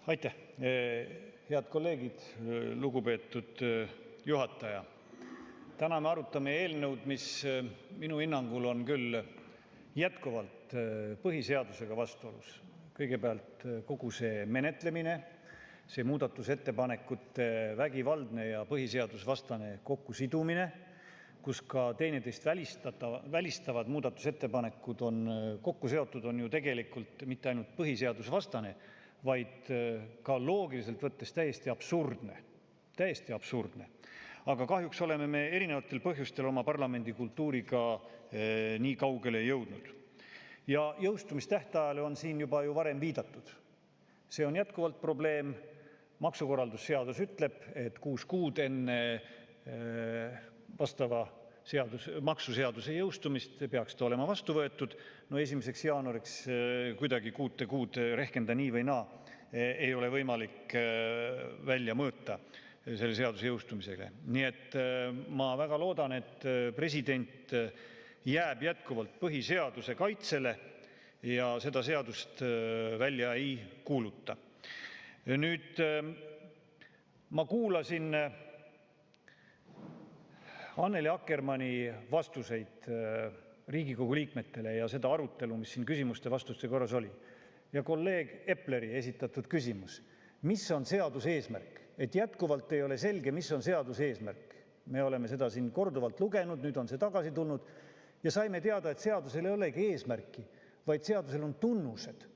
Aitäh! Head kolleegid! Lugupeetud juhataja! Täna me arutame eelnõu, mis minu hinnangul on küll jätkuvalt põhiseadusega vastuolus. Kõigepealt kogu see menetlemine, see muudatusettepanekute vägivaldne ja põhiseadusvastane kokkusidumine, kus ka teineteist välistavad muudatusettepanekud on kokku seotud, on ju tegelikult mitte ainult põhiseadusvastane, vaid ka loogiliselt võttes täiesti absurdne. Täiesti absurdne. Aga kahjuks oleme me erinevatel põhjustel oma parlamendikultuuriga nii kaugele jõudnud. Ja jõustumistähtajale on siin juba ju varem viidatud. See on jätkuvalt probleem. Maksukorraldusseadus ütleb, et 6 kuud enne vastava maksuseaduse jõustumist peaks ta olema vastu võetud. No 1. jaanuariks kuidagi 6 kuud rehkenda nii või naa ei ole võimalik välja mõõta selle seaduse jõustumisele. Nii et ma väga loodan, et president jääb jätkuvalt põhiseaduse kaitsele ja seda seadust välja ei kuuluta. Nüüd ma kuulasin Annely Akkermanni vastuseid Riigikogu liikmetele ja seda arutelu, mis siin küsimuste-vastuste korras oli. Ja kolleeg Epleri esitatud küsimus, mis on seaduse eesmärk? Et jätkuvalt ei ole selge, mis on seaduse eesmärk. Me oleme seda siin korduvalt lugenud, nüüd on see tagasi tulnud ja saime teada, et seadusel ei olegi eesmärki, vaid seadusel on tunnused.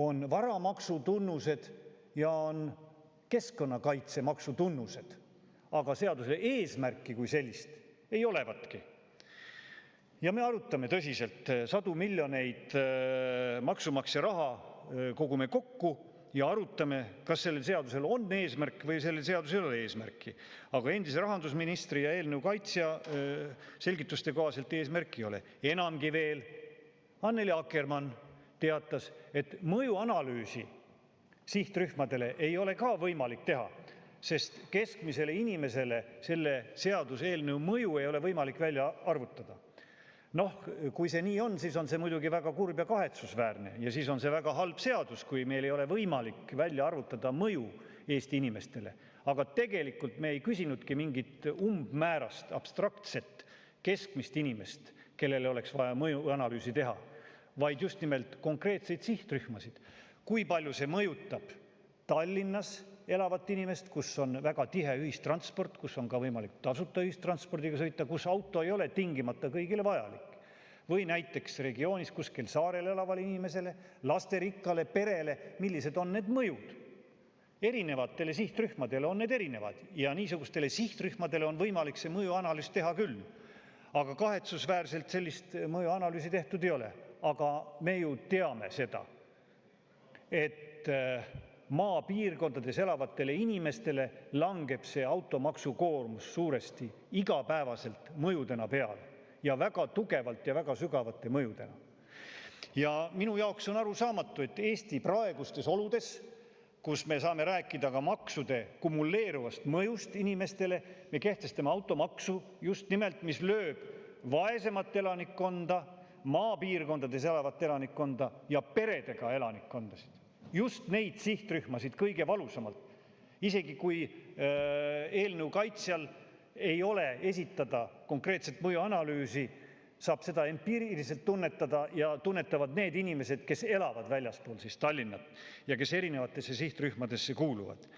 On varamaksu tunnused ja on keskkonnakaitsemaksu tunnused. Aga seaduse eesmärki kui sellist ei olevatki. Ja me arutame tõsiselt 100 miljoneid maksumaksja raha kogume kokku ja arutame, kas sellel seadusel on eesmärk või sellel seadusel ei ole eesmärki. Aga endise rahandusministri ja eelnõu kaitsja selgituste kohaselt eesmärki ei ole. Enamgi veel, Annely Akkermann teatas, et mõjuanalüüsi sihtrühmadele ei ole ka võimalik teha, sest keskmisele inimesele selle seaduseelnõu mõju ei ole võimalik välja arvutada. Noh, kui see nii on, siis on see muidugi väga kurb ja kahetsusväärne ja siis on see väga halb seadus, kui meil ei ole võimalik välja arvutada mõju Eesti inimestele. Aga tegelikult me ei küsinudki mingit umbmäärast, abstraktset keskmist inimest, kellele oleks vaja mõjuanalüüsi teha, vaid just nimelt konkreetseid sihtrühmasid. Kui palju see mõjutab Tallinnas elavat inimest, kus on väga tihe ühistransport, kus on ka võimalik tasuta ühistranspordiga sõita, kus auto ei ole tingimata kõigile vajalik. Või näiteks regioonis kuskil saarel elavale inimesele, lasterikkale perele, millised on need mõjud? Erinevatele sihtrühmadele on need erinevad ja niisugustele sihtrühmadele on võimalik see mõjuanalüüs teha küll. Aga kahetsusväärselt sellist mõjuanalüüsi tehtud ei ole. Aga me ju teame seda, et maapiirkondades elavatele inimestele langeb see automaksukoormus suuresti igapäevaselt mõjudena peale ja väga tugevalt ja väga sügavate mõjudena. Ja minu jaoks on arusaamatu, et Eesti praegustes oludes, kus me saame rääkida ka maksude kumuleeruvast mõjust inimestele, me kehtestame automaksu just nimelt, mis lööb vaesemat elanikkonda, maapiirkondades elavat elanikkonda ja peredega elanikkondasid. Just neid sihtrühmasid kõige valusamalt. Isegi kui eelnõu kaitsjal ei ole esitada konkreetset mõjuanalüüsi, saab seda empiiriliselt tunnetada ja tunnetavad need inimesed, kes elavad väljaspool siis Tallinnat ja kes erinevatesse sihtrühmadesse kuuluvad.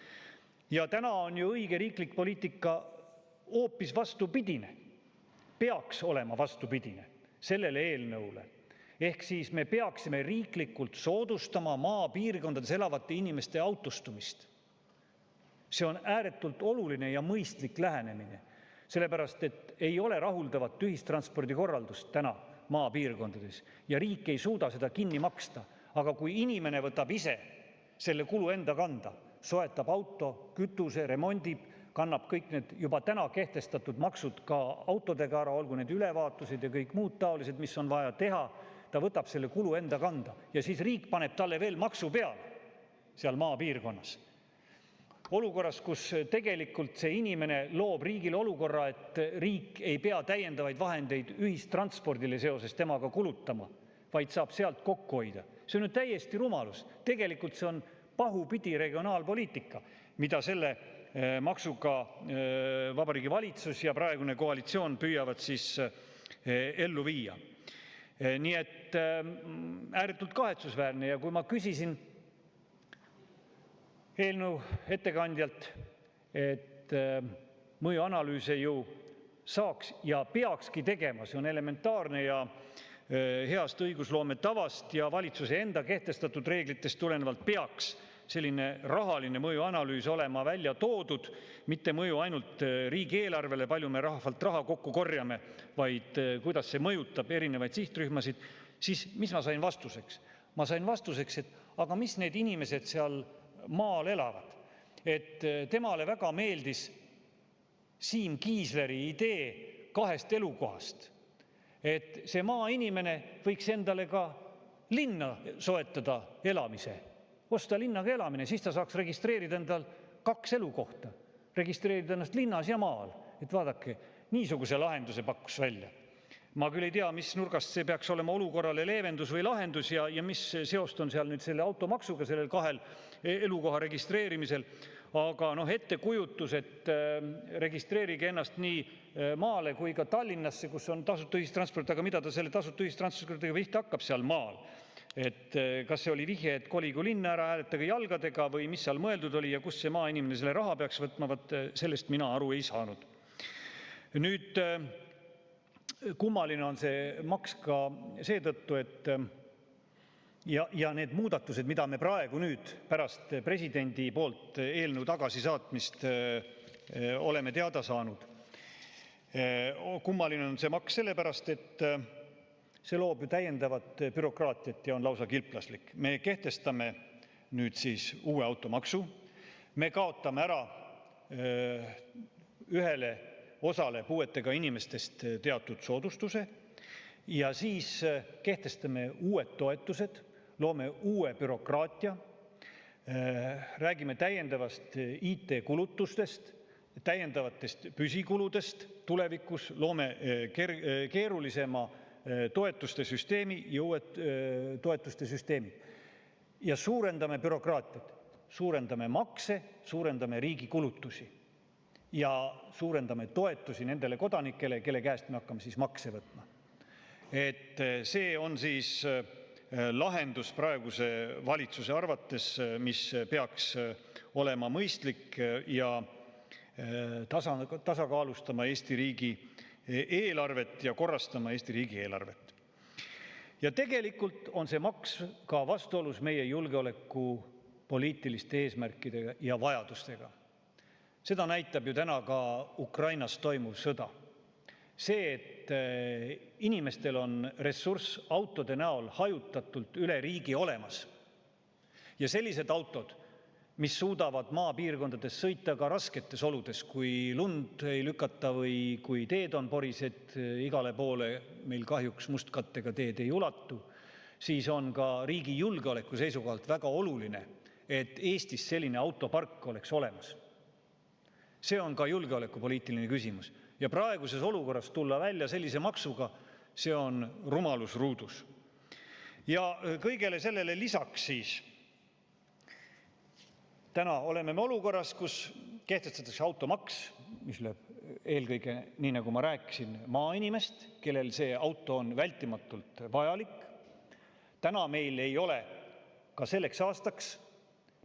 Ja täna on ju õige riiklik poliitika hoopis vastupidine. Peaks olema vastupidine sellele eelnõule. Ehk siis me peaksime riiklikult soodustama maapiirkondades elavate inimeste autostumist. See on ääretult oluline ja mõistlik lähenemine, sellepärast et ei ole rahuldavat ühistranspordikorraldust täna maapiirkondades ja riik ei suuda seda kinni maksta. Aga kui inimene võtab ise selle kulu enda kanda, soetab auto, kütuse, remondib, kannab kõik need juba täna kehtestatud maksud ka autodega ära, olgu need ülevaatused ja kõik muud taolised, mis on vaja teha, ta võtab selle kulu enda kanda ja siis riik paneb talle veel maksu peale seal maapiirkonnas. Olukorras, kus tegelikult see inimene loob riigile olukorra, et riik ei pea täiendavaid vahendeid ühistranspordile seoses temaga kulutama, vaid saab sealt kokku hoida. See on ju täiesti rumalus. Tegelikult see on Pahupidi regionaalpoliitika, mida selle maksuga Vabariigi Valitsus ja praegune koalitsioon püüavad ellu viia. Nii et ääretult kahetsusväärne. Ja kui ma küsisin eelnõu ettekandjalt, et mõjuanalüüse ju saaks ja peakski tegema, see on elementaarne ja heast õigusloome tavast ja valitsuse enda kehtestatud reeglitest tulenevalt peaks selline rahaline mõjuanalüüs olema välja toodud, mitte mõju ainult riigieelarvele, palju me rahvalt raha kokku korjame, vaid kuidas see mõjutab erinevaid sihtrühmasid, siis mis ma sain vastuseks? Ma sain vastuseks, et aga mis need inimesed seal maal elavad, et temale väga meeldis Siim Kiisleri idee 2 elukohast, et see maainimene võiks endale ka linna soetada elamise, osta linnaga elamine, siis ta saaks registreerida endal 2 elukohta, registreerida ennast linnas ja maal. Et vaadake, niisuguse lahenduse pakkus välja. Ma küll ei tea, mis nurgast see peaks olema olukorrale leevendus või lahendus ja mis seost on seal nüüd selle automaksuga, sellel 2 elukoha registreerimisel. Aga ettekujutus, et registreerige ennast nii maale kui ka Tallinnasse, kus on tasuta ühistransport, aga mida ta selle tasuta ühistranspordiga pihta hakkab seal maal? Et kas see oli vihje, et koligu linna ära, hääletage jalgadega või mis seal mõeldud oli ja kust see maainimene selle raha peaks võtma, sellest mina aru ei saanud. Nüüd, kummaline on see maks ka seetõttu, et ja need muudatused, mida me praegu nüüd pärast presidendi poolt eelnõu tagasisaatmist oleme teada saanud. Kummaline on see maks sellepärast, et see loob ju täiendavat bürokraatiat ja on lausa kilplaslik. Me kehtestame nüüd uue automaksu, me kaotame ära ühele osale puuetega inimestest teatud soodustuse ja siis kehtestame uued toetused, loome uue bürokraatia, räägime täiendavast IT-kulutustest, täiendavatest püsikuludest tulevikus, loome keerulisema toetuste süsteemi ja uued toetuste süsteemi ja suurendame bürokraatiat, suurendame makse, suurendame riigi kulutusi ja suurendame toetusi nendele kodanikele, kelle käest me hakkame makse võtma. Et see on lahendus praeguse valitsuse arvates, mis peaks olema mõistlik ja tasakaalustama Eesti riigi eelarvet ja korrastama Eesti riigi eelarvet. Ja tegelikult on see maks ka vastuolus meie julgeolekupoliitiliste eesmärkidega ja vajadustega. Seda näitab ju täna ka Ukrainas toimuv sõda. See, et inimestel on ressurss autode näol hajutatult üle riigi olemas ja sellised autod, mis suudavad maapiirkondades sõita ka rasketes oludes, kui lund ei lükata või kui teed on porised, igale poole meil kahjuks mustkattega teed ei ulatu, siis on ka riigi julgeoleku seisukohalt väga oluline, et Eestis selline autopark oleks olemas. See on ka julgeolekupoliitiline küsimus. Ja praeguses olukorras tulla välja sellise maksuga, see on rumalus ruudus. Ja kõigele sellele lisaks täna oleme me olukorras, kus kehtestatakse automaks, mis lööb eelkõige, nii nagu ma rääkisin, maainimest, kellel see auto on vältimatult vajalik. Täna meil ei ole ka selleks aastaks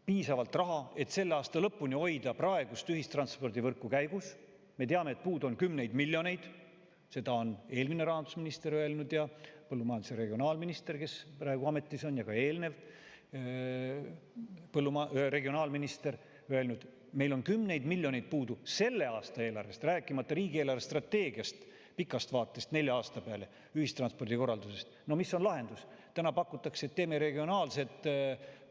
piisavalt raha, et selle aasta lõpuni hoida praegust ühistranspordivõrku käigus. Me teame, et puudu on 10 miljoneid, seda on eelmine rahandusminister öelnud ja põllumajandus- ja regionaalminister, kes praegu ametis on, ja ka eelnev regionaalminister öelnud, meil on 10 miljoneid puudu selle aasta eelarvest, rääkimata riigieelarve strateegiast, pikast vaatest 4 aasta peale ühistranspordi korraldusest. No mis on lahendus? Täna pakutakse, et teeme regionaalsed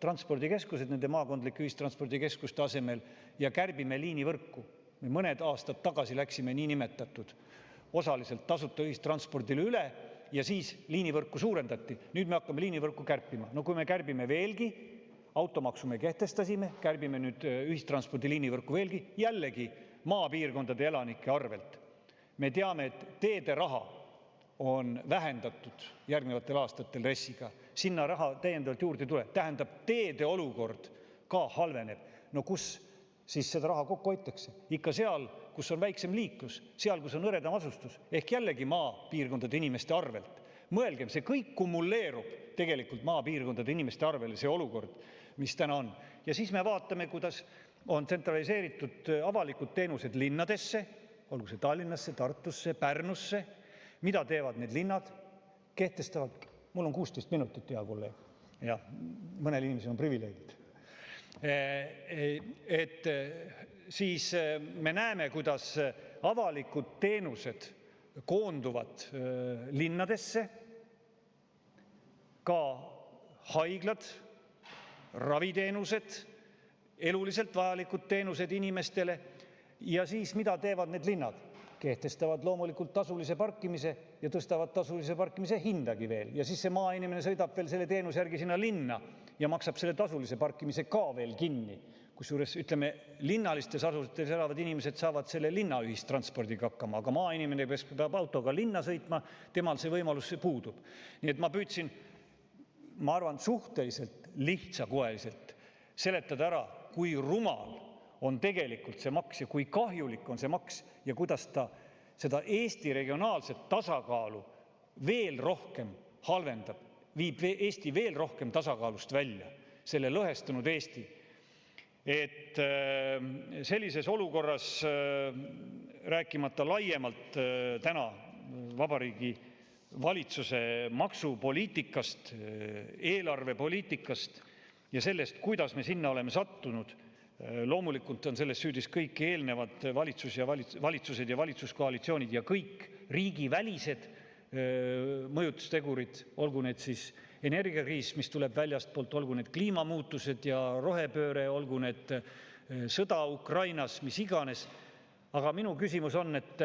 transpordikeskused nende maakondlike ühistranspordikeskuste asemel ja kärbime liinivõrku. Me mõned aastad tagasi läksime niinimetatud osaliselt tasuta ühistranspordile üle ja siis liinivõrku suurendati. Nüüd me hakkame liinivõrku kärpima. No kui me kärbime veelgi, automaksu me kehtestasime, kärbime nüüd ühistranspordi liinivõrku veelgi, jällegi maapiirkondade elanike arvelt. Me teame, et teede raha on vähendatud järgnevatel aastatel RES-iga. Sinna raha täiendavalt juurde ei tule. Tähendab, teede olukord ka halveneb. No kus siis seda raha kokku hoitakse? Ikka seal, kus on väiksem liiklus, seal, kus on hõredam asustus, ehk jällegi maapiirkondade inimeste arvelt. Mõelgem, see kõik kumuleerub tegelikult maapiirkondade inimeste arvele, see olukord, mis täna on. Ja siis me vaatame, kuidas on tsentraliseeritud avalikud teenused linnadesse, olgu see Tallinnasse, Tartusse, Pärnusse. Mida teevad need linnad? Kehtestavad, mul on 16 minutit, hea kolleeg, ja mõnel inimesel on privileegid. Siis me näeme, kuidas avalikud teenused koonduvad linnadesse, ka haiglad, raviteenused, eluliselt vajalikud teenused inimestele. Ja siis mida teevad need linnad? Kehtestavad loomulikult tasulise parkimise ja tõstavad tasulise parkimise hindagi veel. Ja siis see maainimene sõidab veel selle teenuse järgi sinna linna ja maksab selle tasulise parkimise ka veel kinni. Kusjuures, ütleme, linnalistes asustes elavad inimesed saavad selle linna ühistranspordiga hakkama, aga maainimene, kes peab autoga linna sõitma, temal see võimalus puudub. Nii et ma püüdsin, ma arvan, suhteliselt lihtsakoeliselt seletada ära, kui rumal on tegelikult see maks ja kui kahjulik on see maks ja kuidas ta seda Eesti regionaalset tasakaalu veel rohkem halvendab, viib Eesti veel rohkem tasakaalust välja, selle lõhestunud Eesti. Et sellises olukorras, rääkimata laiemalt täna Vabariigi Valitsuse maksupoliitikast, eelarvepoliitikast ja sellest, kuidas me sinna oleme sattunud, loomulikult on selles süüdis kõik eelnevad valitsused ja valitsuskoalitsioonid ja kõik riigivälised mõjutustegurid, olgu need siis energiakriis, mis tuleb väljastpoolt, olgu need kliimamuutused ja rohepööre, olgu need sõda Ukrainas, mis iganes. Aga minu küsimus on, et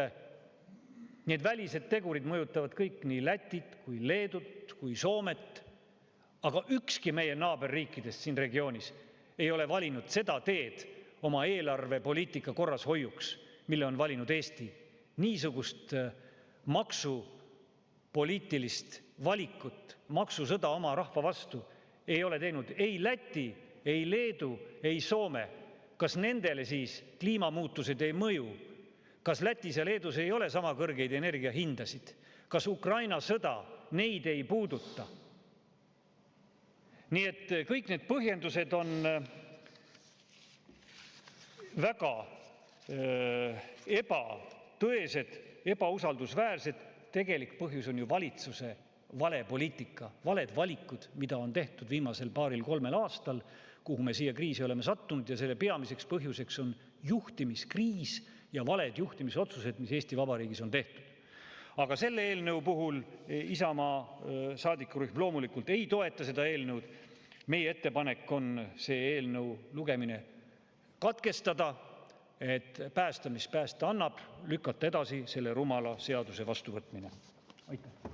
need välised tegurid mõjutavad kõik nii Lätit kui Leedut kui Soomet, aga ükski meie naaberriikidest siin regioonis ei ole valinud seda teed oma eelarvepoliitika korras hoiuks, mille on valinud Eesti. Niisugust maksupoliitilist valikut, maksusõda oma rahva vastu ei ole teinud ei Läti, ei Leedu, ei Soome. Kas nendele siis kliimamuutused ei mõju? Kas Lätis ja Leedus ei ole sama kõrgeid energiahindasid? Kas Ukraina sõda neid ei puuduta? Nii et kõik need põhjendused on väga ebatõesed, ebausaldusväärsed. Tegelik põhjus on ju valitsuse vale poliitika, valed valikud, mida on tehtud viimasel 2-3 aastal, kuhu me siia kriisi oleme sattunud, ja selle peamiseks põhjuseks on juhtimiskriis ja valed juhtimisotsused, mis Eesti Vabariigis on tehtud. Aga selle eelnõu puhul Isamaa saadikurühm loomulikult ei toeta seda eelnõud. Meie ettepanek on see eelnõu lugemine katkestada, et päästa, mis päästa annab, lükata edasi selle rumala seaduse vastuvõtmine. Aitäh!